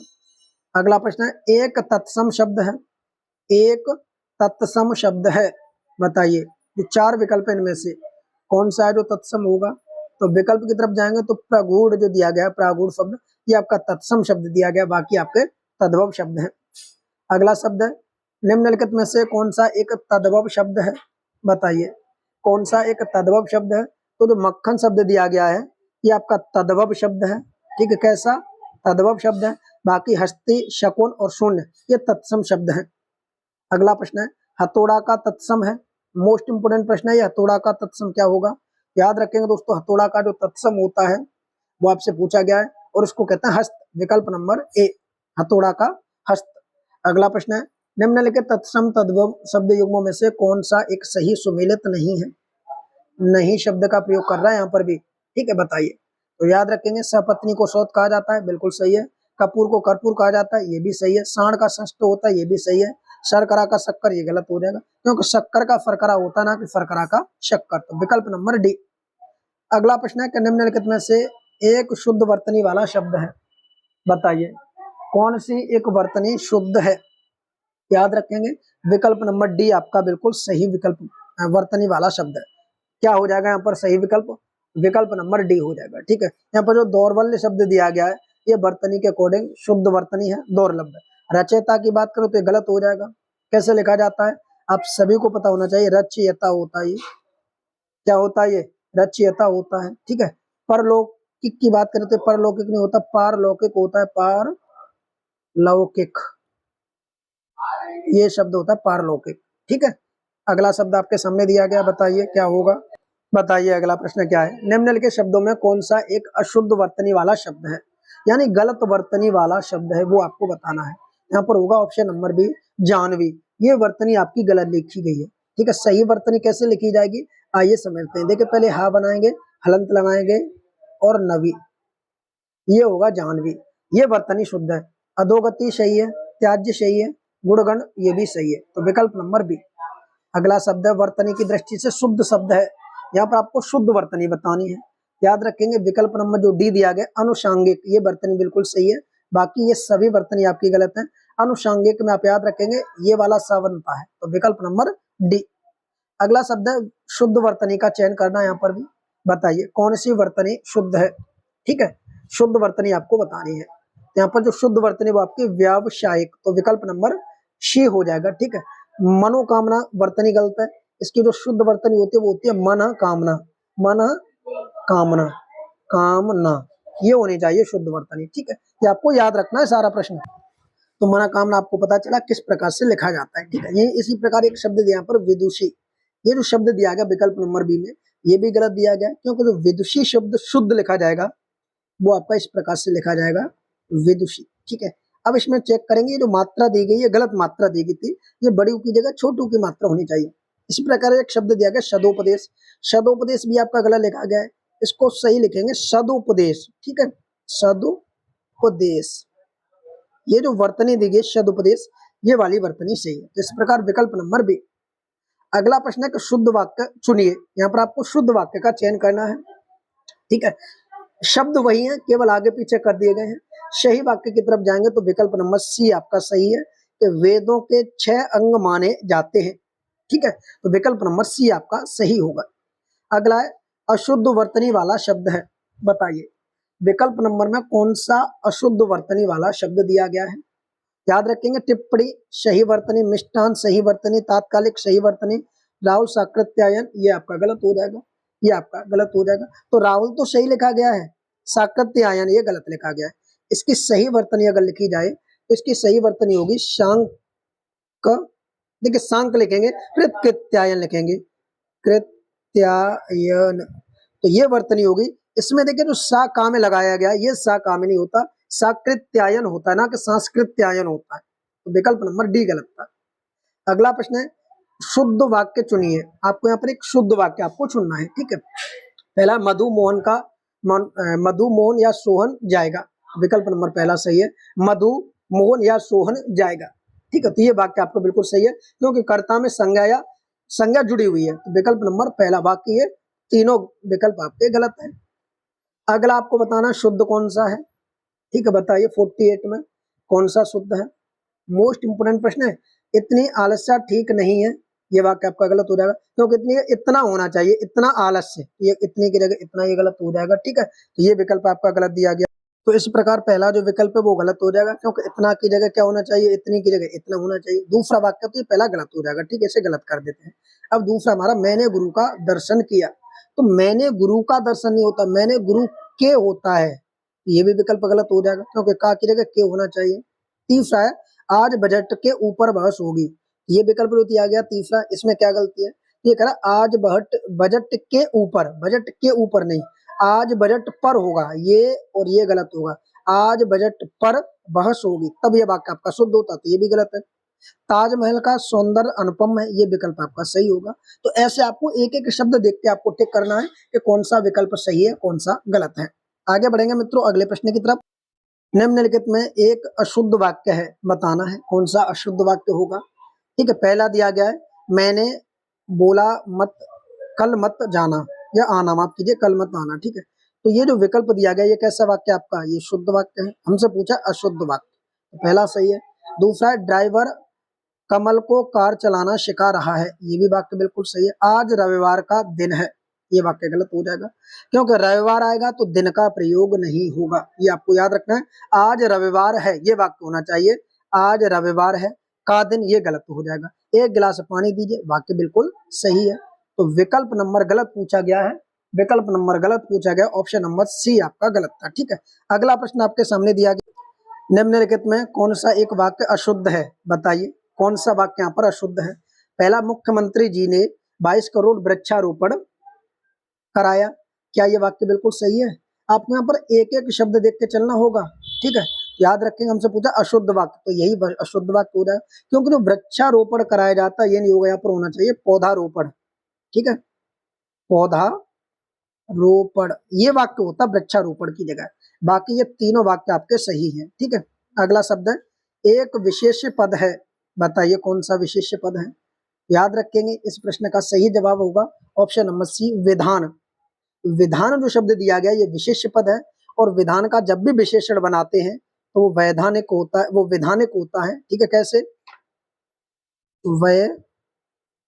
Speaker 1: अगला प्रश्न है, एक तत्सम शब्द है, एक तत्सम शब्द है, बताइए ये चार विकल्प इनमें से कौन सा है जो तत्सम होगा? तो विकल्प की तरफ जाएंगे तो प्रगूढ़ जो दिया गया है, प्रागुढ़ शब्द, ये आपका तत्सम शब्द दिया गया, बाकी आपके तद्भव शब्द हैं। अगला शब्द है निम्नलिखित में से कौन सा एक तद्भव शब्द है, बताइए कौन सा एक तद्भव शब्द है। तो जो मक्खन शब्द दिया गया है ये आपका तद्भव शब्द है, ठीक है, कैसा तद्भव शब्द है। बाकी हस्ती, शकुन और शून्य ये तत्सम शब्द है। अगला प्रश्न है हथौड़ा का तत्सम है, मोस्ट इंपोर्टेंट प्रश्न है ये, हथौड़ा का तत्सम क्या होगा। याद रखेंगे दोस्तों, हथौड़ा का जो तत्सम होता है वो आपसे पूछा गया है और उसको कहते हैं हस्त, विकल्प नंबर ए, हथौड़ा का हस्त। अगला प्रश्न है निम्नलिखित तत्सम तद्भव शब्द युग्मों में से कौन सा एक सही सुमेलित नहीं है। नहीं शब्द का प्रयोग कर रहा है यहाँ पर भी, ठीक है, बताइए। तो याद रखेंगे सपत्नी को सौत कहा जाता है, बिल्कुल सही है। कपूर को कर्पूर कहा जाता है, ये भी सही है। साण का षष्ठ होता है, ये भी सही है। शर्करा का शक्कर, ये गलत हो जाएगा क्योंकि शक्कर का फरकरा होता ना कि फरकरा का शक्कर, तो विकल्प नंबर डी। अगला प्रश्न है कि निम्नलिखित में से एक शुद्ध वर्तनी वाला शब्द है, बताइए कौन सी एक वर्तनी शुद्ध है। याद रखेंगे विकल्प नंबर डी आपका बिल्कुल सही विकल्प, वर्तनी वाला शब्द है। क्या हो जाएगा यहाँ पर सही विकल्प, विकल्प नंबर डी हो जाएगा, ठीक है। यहाँ पर जो दौर्बल्य शब्द दिया गया है ये वर्तनी के अकॉर्डिंग शुद्ध वर्तनी है, दुर्लभ है। रचयिता की बात करो तो ये गलत हो जाएगा। कैसे लिखा जाता है आप सभी को पता होना चाहिए, रचयिता होता है, क्या होता है ये, रचयिता होता है, ठीक है। परलौकिक की बात करें तो परलौकिक नहीं होता, पारलौकिक होता है, पारलौकिक ये शब्द होता है पारलौकिक, ठीक है। अगला शब्द आपके सामने दिया गया, बताइए क्या होगा। बताइए अगला प्रश्न क्या है, निम्नलिखित शब्दों में कौन सा एक अशुद्ध वर्तनी वाला शब्द है, यानी गलत वर्तनी वाला शब्द है, वो आपको बताना है। यहाँ पर होगा ऑप्शन नंबर बी, जानवी। ये वर्तनी आपकी गलत लिखी गई है, ठीक है। सही वर्तनी कैसे लिखी जाएगी आइए समझते हैं। देखिए पहले हा बनाएंगे, हलंत लगाएंगे और नवी, ये होगा जानवी, ये वर्तनी शुद्ध है। अधोगति सही है, त्याज्य सही है, गुणगण ये भी सही है, तो विकल्प नंबर बी। अगला शब्द है वर्तनी की दृष्टि से शुद्ध शब्द है, यहाँ पर आपको शुद्ध वर्तनी बतानी है। याद रखेंगे विकल्प नंबर जो डी दिया गया अनुषांगिक, ये वर्तनी बिल्कुल सही है। बाकी ये सभी वर्तनी आपकी गलत है। अनुषांगिक में आप याद रखेंगे ये वाला सा बनता है, तो विकल्प नंबर डी। अगला शब्द है शुद्ध वर्तनी का चयन करना, यहाँ पर भी बताइए कौन सी वर्तनी शुद्ध है, ठीक है। शुद्ध वर्तनी आपको बतानी है। यहाँ पर जो शुद्ध वर्तनी वो आपकी व्यावसायिक, तो विकल्प नंबर सी हो जाएगा, ठीक है। मनोकामना वर्तनी गलत है, इसकी जो शुद्ध वर्तनी होती है वो होती है मन कामना, मन कामना, कामना ये होनी चाहिए शुद्ध वर्तनी, ठीक है। ये आपको याद रखना है सारा प्रश्न। तो मना कामना आपको पता चला किस प्रकार से लिखा जाता है, ठीक है। ये इसी प्रकार एक शब्द दिया पर विदुषी, ये जो शब्द दिया गया विकल्प नंबर बी में ये भी गलत दिया गया, क्योंकि जो विदुषी शब्द शुद्ध लिखा जाएगा वो आपका इस प्रकार से लिखा जाएगा विदुषी, ठीक है। अब इसमें चेक करेंगे जो मात्रा दी गई है गलत मात्रा दी गई थी, ये बड़ी की जगह छोटू की मात्रा होनी चाहिए। इसी प्रकार एक शब्द दिया गया सदोपदेश, सदोपदेश भी आपका गलत लिखा गया है, इसको सही लिखेंगे सदुपदेश, ठीक है, सदुपदेश। ये जो वर्तनी दी गई सदुपदेश ये वाली वर्तनी सही है, तो इस प्रकार विकल्प नंबर बी। अगला प्रश्न है कि शुद्ध वाक्य चुनिए, यहाँ पर आपको शुद्ध वाक्य का चयन करना है, ठीक है। शब्द वही है, केवल आगे पीछे कर दिए गए हैं। सही वाक्य की तरफ जाएंगे तो विकल्प नंबर सी आपका सही है कि वेदों के 6 अंग माने जाते हैं, ठीक है, तो विकल्प नंबर सी आपका सही होगा। अगला है अशुद्ध वर्तनी वाला शब्द है, बताइए विकल्प नंबर में कौन सा अशुद्ध वर्तनी वाला शब्द दिया गया है। याद रखेंगे टिप्पणी सही वर्तनी, मिष्टान सही वर्तनी, तात्कालिक सही वर्तनी, राहुल साकृत्यायन ये आपका गलत हो जाएगा, ये आपका गलत हो जाएगा। तो राहुल तो सही लिखा गया है, साकृत्यायन ये गलत लिखा गया है। इसकी सही वर्तनी अगर लिखी जाए तो इसकी सही वर्तनी होगी शांक, देखिए शांक लिखेंगे, कृत्यायन लिखेंगे, कृत्यायन, तो ये वर्तनी होगी। इसमें देखिए जो सा का में लगाया गया ये सा का में नहीं होता, साकृत्यायन होता है ना कि संस्कृत्यायन होता है, तो विकल्प नंबर डी गलत था। अगला प्रश्न है शुद्ध वाक्य चुनिए, आपको यहाँ पर एक शुद्ध वाक्य आपको चुनना है, ठीक है। पहला मधु मोहन का मधु मोहन या सोहन जाएगा, विकल्प नंबर पहला सही है, मधु मोहन या सोहन जाएगा, ठीक है। तो ये वाक्य आपको बिल्कुल सही है क्योंकि कर्ता में संज्ञा या संज्ञा जुड़ी हुई है, तो विकल्प नंबर पहला, बाकी ये तीनों विकल्प आपके गलत है। अगला आपको बताना शुद्ध कौन सा है, ठीक है, बताइए 48 में कौन सा शुद्ध है। मोस्ट इंपोर्टेंट प्रश्न है, इतनी आलस्य ठीक नहीं है, ये वाक्य आपका गलत हो जाएगा क्योंकि इतना होना चाहिए, इतना आलस्य, ये इतने की जगह इतना ये गलत हो जाएगा, ठीक है। तो ये विकल्प आपका गलत दिया गया। तो इस प्रकार पहला जो विकल्प है वो गलत हो जाएगा, क्योंकि इतना की जगह क्या होना चाहिए, इतनी की जगह इतना होना चाहिए। दूसरा वाक्य तो ये पहला गलत हो जाएगा, ठीक है, इसे गलत कर देते हैं। अब दूसरा हमारा, मैंने गुरु का दर्शन किया, तो मैंने गुरु का दर्शन नहीं होता, मैंने गुरु के होता है, ये भी विकल्प गलत हो जाएगा, क्योंकि का की जगह के होना चाहिए। तीसरा है, आज बजट के ऊपर बहस होगी, ये विकल्प जो दिया गया तीसरा, इसमें क्या गलती है, ये कह रहा आज बजट के ऊपर, बजट के ऊपर नहीं, आज बजट पर होगा, ये और ये गलत होगा। आज बजट पर बहस होगी, तब ये वाक्य आपका शुद्ध होता, तो ये भी गलत है। ताजमहल का सौंदर्य अनुपम है, ये विकल्प आपका सही होगा। तो ऐसे आपको एक एक शब्द देख के आपको टिक करना है कि कौन सा विकल्प सही है, कौन सा गलत है। आगे बढ़ेंगे मित्रों अगले प्रश्न की तरफ। निम्नलिखित में एक अशुद्ध वाक्य है, बताना है कौन सा अशुद्ध वाक्य होगा। ठीक है, पहला दिया गया है, मैंने बोला मत, कल मत जाना या आना, माफ कीजिए, कल मत आना। ठीक है, तो ये जो विकल्प दिया गया ये कैसा वाक्य आपका, ये शुद्ध वाक्य है। हमसे पूछा अशुद्ध वाक्य, तो पहला सही है। दूसरा है, ड्राइवर कमल को कार चलाना सिखा रहा है, ये भी वाक्य बिल्कुल सही है। आज रविवार का दिन है, ये वाक्य गलत हो जाएगा, क्योंकि रविवार आएगा तो दिन का प्रयोग नहीं होगा, ये आपको याद रखना है। आज रविवार है, ये वाक्य होना चाहिए, आज रविवार है का दिन, ये गलत हो जाएगा। एक गिलास पानी दीजिए, वाक्य बिल्कुल सही है। तो विकल्प नंबर गलत पूछा गया है, विकल्प नंबर गलत पूछा गया, ऑप्शन नंबर सी आपका गलत था। ठीक है, अगला प्रश्न आपके सामने दिया गया, निम्नलिखित में कौन सा एक वाक्य अशुद्ध है, बताइए कौन सा वाक्य यहाँ पर अशुद्ध है। पहला, मुख्यमंत्री जी ने 22 करोड़ वृक्षारोपण कराया, क्या ये वाक्य बिल्कुल सही है। आपको यहाँ पर एक एक शब्द देख के चलना होगा, ठीक है, याद रखेंगे। हमसे पूछा अशुद्ध वाक्य, तो यही अशुद्ध वाक्य हो रहा है, क्योंकि जो वृक्षारोपण कराया जाता है ये नहीं होगा, यहाँ पर होना चाहिए पौधारोपण। ठीक है, पौधा रोपण ये वाक्य होता है वृक्षारोपण की जगह। बाकी ये तीनों वाक्य आपके सही हैं। ठीक है, अगला शब्द है, एक विशेष पद है, बताइए कौन सा विशेष पद है। याद रखेंगे, इस प्रश्न का सही जवाब होगा ऑप्शन नंबर सी, विधान। विधान जो शब्द दिया गया ये विशेष पद है, और विधान का जब भी विशेषण बनाते हैं तो वो वैधानिक होता है, वो विधानिक होता है। ठीक है, कैसे,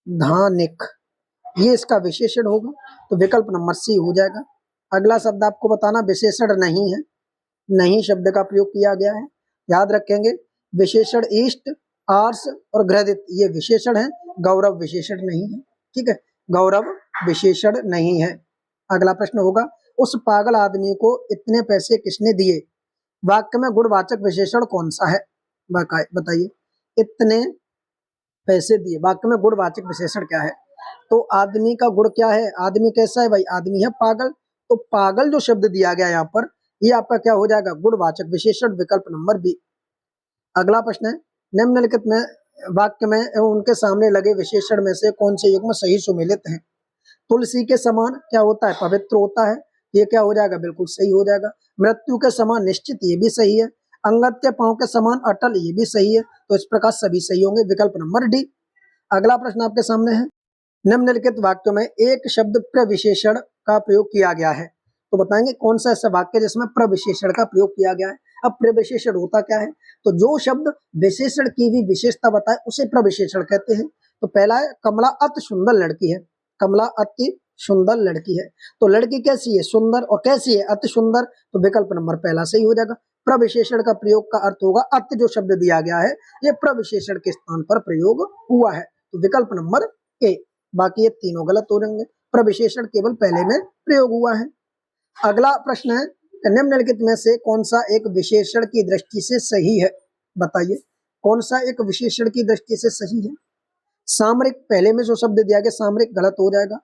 Speaker 1: वैधानिक, ये इसका विशेषण होगा, तो विकल्प नंबर सी हो जाएगा। अगला शब्द आपको बताना, विशेषण नहीं है, नहीं शब्द का प्रयोग किया गया है, याद रखेंगे। विशेषण ईस्ट, आर्स और ग्रहित ये विशेषण है, गौरव विशेषण नहीं है। ठीक है, गौरव विशेषण नहीं है। अगला प्रश्न होगा, उस पागल आदमी को इतने पैसे किसने दिए, वाक्य में गुणवाचक विशेषण कौन सा है, बताइए। इतने पैसे दिए, वाक्य में गुणवाचक विशेषण क्या है। तो आदमी का गुण क्या है, आदमी कैसा है भाई, आदमी है पागल, तो पागल जो शब्द दिया गया यहाँ पर ये आपका क्या हो जाएगा, गुणवाचक विशेषण, विकल्प नंबर बी। अगला प्रश्न है, निम्नलिखित में वाक्य में एवं उनके सामने लगे विशेषण में से कौन से युग्म सही सुमेलित हैं। तुलसी के समान क्या होता है, पवित्र होता है, ये क्या हो जाएगा, बिल्कुल सही हो जाएगा। मृत्यु के समान निश्चित, ये भी सही है। अंगद के पांव के समान अटल, ये भी सही है। तो इस प्रकार सभी सही होंगे, विकल्प नंबर डी। अगला प्रश्न आपके सामने है, निम्नलिखित वाक्यों में एक शब्द प्रविशेषण का प्रयोग किया गया है, तो बताएंगे कौन सा ऐसा वाक्य जिसमें प्रविशेषण का प्रयोग किया गया है। अब प्रविशेषण होता क्या है, तो जो शब्द विशेषण की भी विशेषता बताए उसे प्रविशेषण कहते हैं। तो पहला है, कमला अति सुंदर लड़की है, कमला अति सुंदर लड़की है, तो लड़की कैसी है, सुंदर, और कैसी है, अति सुंदर, तो विकल्प नंबर पहला सही हो जाएगा। प्रविशेषण का प्रयोग का अर्थ होगा अति, जो शब्द दिया गया है ये प्रविशेषण के स्थान पर प्रयोग हुआ है, तो विकल्प नंबर ए। बाकी ये तीनों गलत हो जाएंगे, प्रविशेषण केवल पहले में प्रयोग हुआ है। अगला प्रश्न है, निम्नलिखित में से कौन सा एक विशेषण की दृष्टि से सही है, बताइए कौन सा एक विशेषण की दृष्टि से सही है। सामरिक, पहले में जो शब्द दिया गया सामरिक गलत हो जाएगा।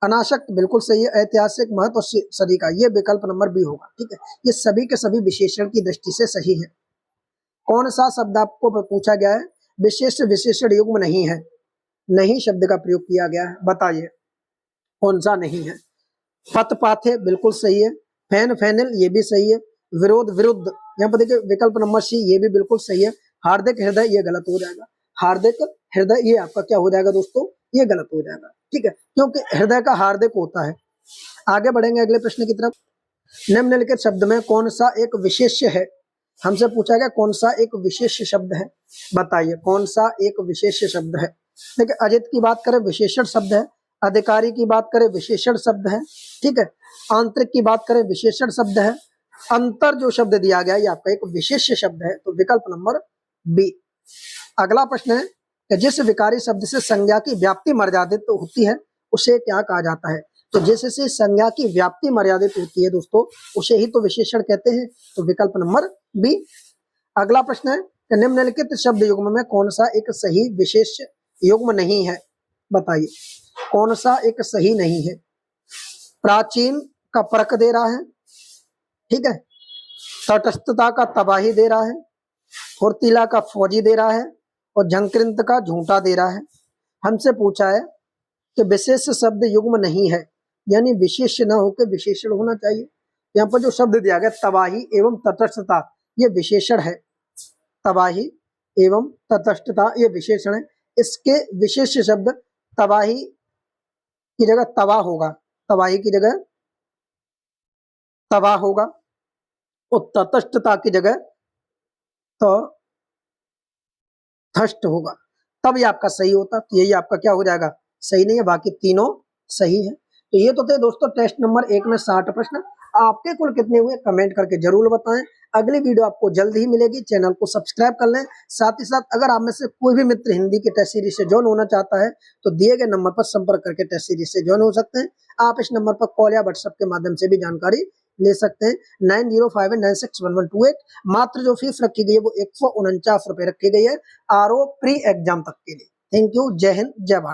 Speaker 1: अनासक्त बिल्कुल सही है। ऐतिहासिक, महत्व और सदी का, ये विकल्प नंबर बी होगा। ठीक है, ये सभी के सभी विशेषण की दृष्टि से सही है। कौन सा शब्द आपको पूछा गया है, विशेष विशेषण युग्म नहीं है, नहीं शब्द का प्रयोग किया गया है, बताइए कौन सा नहीं है। पथ पाथे बिल्कुल सही है। फैन फैनल ये भी सही है। विरोध विरुद्ध, यहाँ पर देखिए विकल्प नंबर सी ये भी बिल्कुल सही है। हार्दिक हृदय ये गलत हो जाएगा, हार्दिक हृदय ये आपका क्या हो जाएगा दोस्तों, ये गलत हो जाएगा। ठीक है, क्योंकि हृदय का हार्दिक होता है। आगे बढ़ेंगे अगले प्रश्न की तरफ। निम्नलिखित शब्द में कौन सा एक विशेष्य है, हमसे पूछा गया कौन सा एक विशेष शब्द है, बताइए कौन सा एक विशेष शब्द है। देखिए, अजित की बात करें विशेषण शब्द है, अधिकारी की बात करें विशेषण शब्द है, ठीक है, आंतरिक की बात करें विशेषण शब्द है, अंतर जो शब्द दिया गया ये आपका एक विशेष्य शब्द है, तो विकल्प नंबर बी। अगला प्रश्न है कि जिस विकारी शब्द से संज्ञा की व्याप्ति मर्यादित तो होती है उसे क्या कहा जाता है? तो जिससे संज्ञा की व्याप्ति मर्यादित होती है दोस्तों उसे ही तो विशेषण कहते हैं, तो विकल्प नंबर बी। अगला प्रश्न है कि निम्नलिखित शब्द युग्म में कौन सा एक सही विशेष युग्म नहीं है? बताइए कौन सा एक सही नहीं है? प्राचीन का परख दे रहा है, ठीक है, तटस्थता का तबाही दे रहा है, फुर्तीला का फौजी दे रहा है और झंकृंत का झूठा दे रहा है। हमसे पूछा है कि विशेष शब्द युग्म नहीं है, यानी विशेष न होकर विशेषण होना चाहिए। यहाँ पर जो शब्द दिया गया तबाही एवं तटस्थता ये विशेषण है, तबाही एवं तटस्थता ये विशेषण है। इसके विशेष शब्द तबाही की जगह तबाह होगा, तबाही की जगह तबाह होगा और तटस्थता की जगह तो थष्ट होगा, तब ये आपका सही होता। तो यही आपका क्या हो जाएगा? सही नहीं है, बाकी तीनों सही है। तो ये तो थे दोस्तों टेस्ट नंबर 1 में 60 प्रश्न। आपके कुल कितने हुए कमेंट करके जरूर बताएं। अगली वीडियो आपको जल्द ही मिलेगी, चैनल को सब्सक्राइब कर लें। साथ ही साथ अगर आप में से कोई भी मित्र हिंदी के टेस्ट सीरीज से ज्वाइन होना चाहता है तो दिए गए नंबर पर संपर्क करके टेस्ट सीरीज से ज्वाइन हो सकते हैं। आप इस नंबर पर कॉल या व्हाट्सएप के माध्यम से भी जानकारी ले सकते हैं। 9058961128। मात्र जो फीस रखी गई है वो 149 रुपए रखी गई है RO प्री एग्जाम तक के लिए। थैंक यू, जय हिंद, जय भारत।